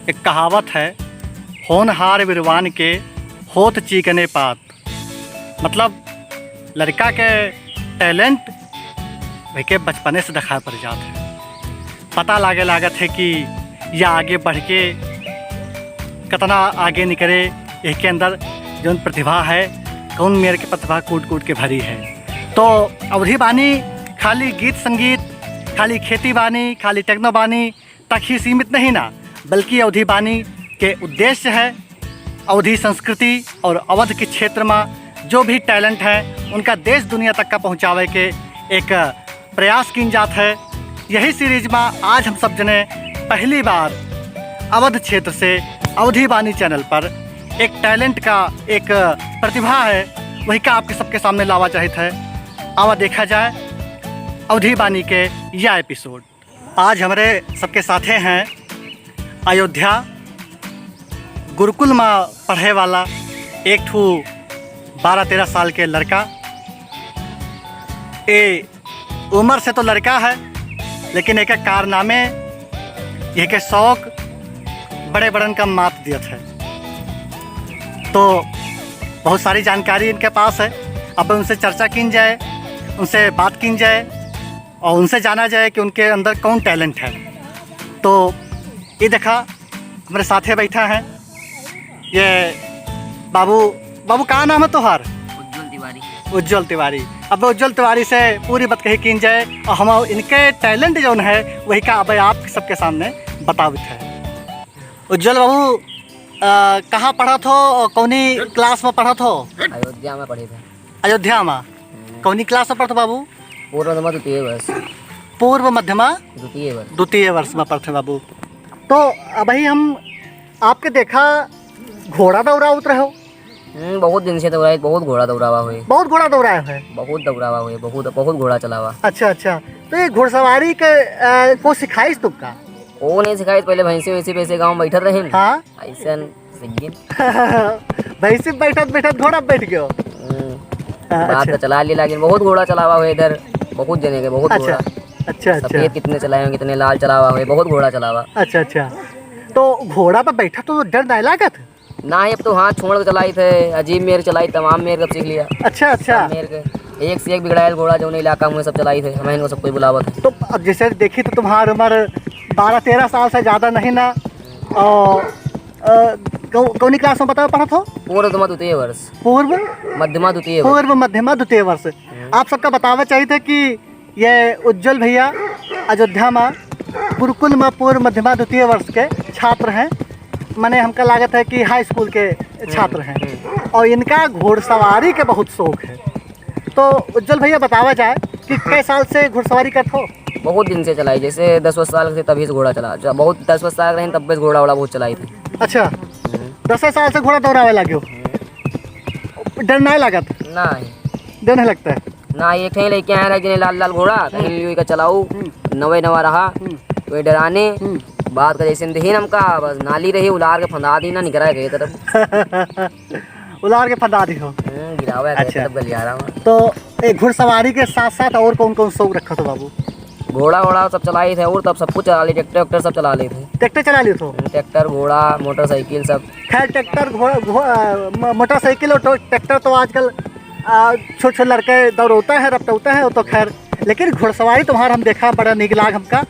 एक कहावत है, होनहार विरवान के होत चीकने पात। मतलब लड़का के टैलेंट वही के बचपने से दिखाई पड़ जात है। पता लागे लागत है कि यह आगे बढ़ के कितना आगे निकले, इसके अंदर जो प्रतिभा है कौन मेरे की प्रतिभा कूट कूट के भरी है। तो अवधी बानी खाली गीत संगीत, खाली खेती बानी, खाली टेक्नो बानी तक ही सीमित नहीं ना, बल्कि अवधी बानी के उद्देश्य है अवधी संस्कृति और अवध के क्षेत्र में जो भी टैलेंट है उनका देश दुनिया तक का पहुँचावे के एक प्रयास की जात है। यही सीरीज में आज हम सब जने पहली बार अवध क्षेत्र से अवधी बानी चैनल पर एक टैलेंट का एक प्रतिभा है वही का आपके सबके सामने लावा चाहते है। आवा देखा जाए अवधी बानी के यह एपिसोड। आज हमारे सबके साथे हैं अयोध्या गुरुकुल में पढ़े वाला एक ठू 12-13 साल के लड़का। ए उम्र से तो लड़का है लेकिन एक कारनामे ये के शौक बड़े बड़न का मात दियत है। तो बहुत सारी जानकारी इनके पास है। अब उनसे चर्चा की जाए, उनसे बात की जाए और उनसे जाना जाए कि उनके अंदर कौन टैलेंट है। तो ये देखा हमारे साथे बैठा है ये बाबू कहाँ नाम है तोहार? उज्जवल तिवारी। उज्जवल तिवारी। अब उज्जवल तिवारी से पूरी बात कही की जाए और हम इनके टैलेंट जो है वही का अब आप सबके सामने बतावित है। उज्जवल बाबू कहाँ पढ़ा थो और कौनी क्लास में पढ़ा थो? अयोध्या में पढ़े थे। अयोध्या में कौनी क्लास में पढ़ते बाबू? पूर्व मध्यमा द्वितीय वर्ष। पूर्व मध्यमा द्वितीय वर्ष में पढ़ते बाबू। तो अभी हम आपके देखा घोड़ा दौड़ा उतरे हो? बहुत दिन से दौड़ाए, बहुत घोड़ा दौड़ावा हुए। बहुत घोड़ा दौड़ाए है? बहुत दौड़ावा हुए, बहुत घोड़ा चलावा। अच्छा। तो ये घुड़सवारी के को सिखाइस तुमका? वो नहीं सिखाई, पहले भैंसी वैसी पैसे गाँव में बैठत रहे। हाँ ऐसा भैंसी बैठत घोड़ा बैठ गयो। बात तो चला ली, लेकिन बहुत घोड़ा चलावा हुए इधर, बहुत जने के बहुत घोड़ा। अच्छा। सफेद कितने चलाए, कितने लाल चलावा हुए, बहुत घोड़ा चलावा। अच्छा। तो घोड़ा पर बैठा तो डर नहीं लागत? ना अब तो हाथ छोड़ के चलाई थे, अजीब मेर चलाई, तमाम मेर कब सीख लिया। अच्छा। मेर के एक से एक बिगड़ायल घोड़ा जो इलाका में सब चलाई थे, हमें इनको सब कोई बुलावत। तो अब जैसे देखी तो तुम्हारी उम्र 12-13 साल से ज़्यादा नहीं ना। और कौनी क्लास में बताओ पढ़ा था? पूर्व द्वितीय वर्ष। पूर्व मध्यमा द्वितीय वर्ष। आप सबका बतावा चाहिए थे कि ये उज्जवल भैया अयोध्या में गुरुकुल में पूर्व मध्यमा द्वितीय वर्ष के छात्र हैं। मैंने हमका लागत है कि हाई स्कूल के छात्र हैं और इनका घुड़सवारी के बहुत शौक है। तो उज्जवल भैया बतावा जाए कि कई साल से घुड़सवारी करते हो? बहुत दिन से चलाई, जैसे 10 साल से तभी से घोड़ा चला, बहुत 10 साल रहे तब से घोड़ा बहुत चलाई थी। अच्छा, 10 साल से घोड़ा दौड़ावे लगे हो? डर नहीं लागत? डर नहीं लगता है ना। एक कहीं लेके आया जिन्हें लाल घोड़ा कहीं का चलाऊ, नवा रहा कोई डराने बात का जैसे दही नमका बस नाली रही उलार के फंदा दी ना, निकरा गए तरफ उलार के फंदा दी हो गिरावा। अच्छा। तो एक घुड़सवारी के साथ साथ और कौन शौक रखा था बाबू? घोड़ा सब चलाई थे और तब सब कुछ चला ली, ट्रैक्टर सब चला ली थे। ट्रैक्टर चला ली तो? ट्रैक्टर घोड़ा मोटरसाइकिल सब। खैर ट्रैक्टर मोटरसाइकिल और ट्रैक्टर तो आजकल छोटे लड़के दौड़ता है रपटौता है वो तो खैर, लेकिन घुड़सवारी तुम्हारा हम देखा बड़ा निक लाग हमका।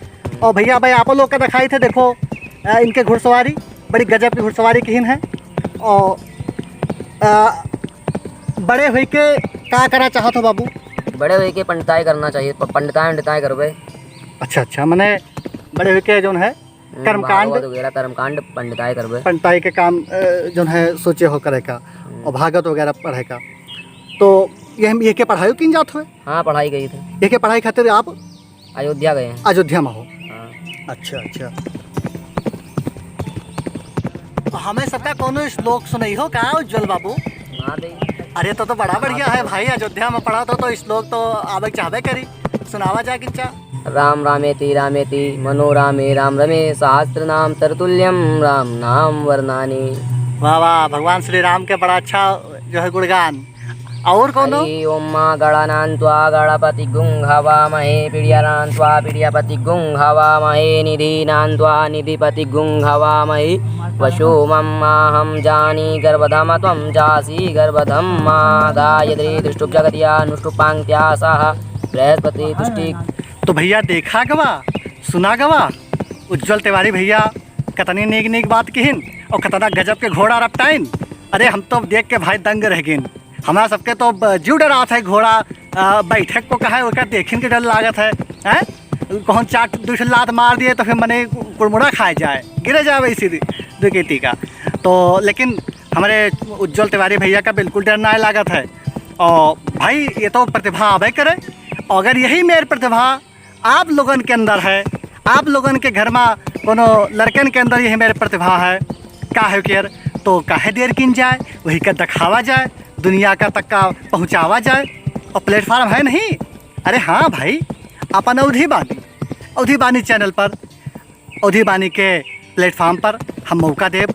और भैया भाई आप लोग का दिखाई थे, देखो इनके घुड़सवारी बड़ी गजब की घुड़सवारी की है। और बड़े हुई के क्या करना चाहते हो बाबू? बड़े हुई के पंडिताई करना चाहिए, पंडिताई करवे। अच्छा, मैंने बड़े हुई के जो है कर्मकांड पंडिताई करवे, पंडिताई के काम जो है सोचे हो करे का और भागवत वगैरह पढ़े का। तो ये के पढ़ाई की जात हुए? हाँ, पढ़ाई गई थे। ये के पढ़ाई खातिर आप अयोध्या गए हैं? अयोध्या में हो? हाँ। अच्छा। हमें सबका कोनो श्लोक सुनाई हो का उज्जवल बाबू? हाँ दे। अरे तो बड़ा बढ़िया है भाई, अयोध्या में पढ़ा तो श्लोक तो आवे चाहबे करी, सुनावा जा किंचा। राम रामेति मनोरामे राम रमे सहस्त्र नाम तरुल्यम राम नाम वर्णानि। वाह भगवान श्री राम के बड़ा अच्छा जो है गुणगान। और कौन? हरि ओम मा गणानान्त्वा गणपति गुं हवामहे पीड्यानान्त्वा पीड्यापति गुं हवामहे निधीनान्त्वा निधिपति गुं हवामहे वशो मम माहं जानी गर्भधम त्वं जासि गर्भधम मा गायत्री दृष्टुप जगत्या नुष्टुपांक्त्या सह बृहस्पति तुष्टि। तो भैया देखा गवा, सुना गवा, उज्जवल तिवारी भैया कतनी नेक नेक बात कहिन और कतना गजब के घोड़ा रपटाइन। अरे हम तो देख के भाई दंग रह गिन। हमारा सबके तो जीव डरात है घोड़ा बैठक को कहा है उसका देखिन के डर लागत है, हैं कौन चाट दूसरी लात मार दिए तो फिर मने कुड़मुड़ा खाए जाए, गिरे जाए वैसी दुकेती का। तो लेकिन हमारे उज्जवल तिवारी भैया का बिल्कुल डर ना लागत है। और भाई ये तो प्रतिभा आवे करे, और अगर यही मेरी प्रतिभा आप लोगन के अंदर है, आप लोगन के घर में कोनो लड़कन के अंदर यही मेरी प्रतिभा है काहे केर, तो काहे देर किन जाए, वही का दिखावा जाए, दुनिया का तक का पहुँचावा जाए। और प्लेटफार्म है नहीं, अरे हाँ भाई अपन अवधी बानी चैनल पर, अवधी बानी के प्लेटफार्म पर हम मौका देव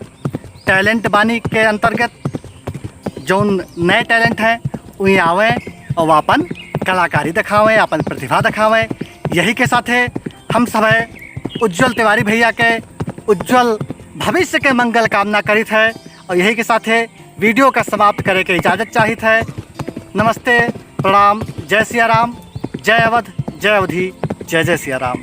टैलेंट बानी के अंतर्गत जौन नए टैलेंट हैं वहीं आवें और अपन कलाकारी दिखावें, अपन प्रतिभा दिखावें। यही के साथे हम सब उज्जवल तिवारी भैया के उज्जवल भविष्य के मंगल कामना करित है, और यही के साथे वीडियो का समाप्त करे के इजाज़त चाहित है। नमस्ते, प्रणाम, जय सिया राम, जय अवध, जय अवधी, जय जय सिया राम।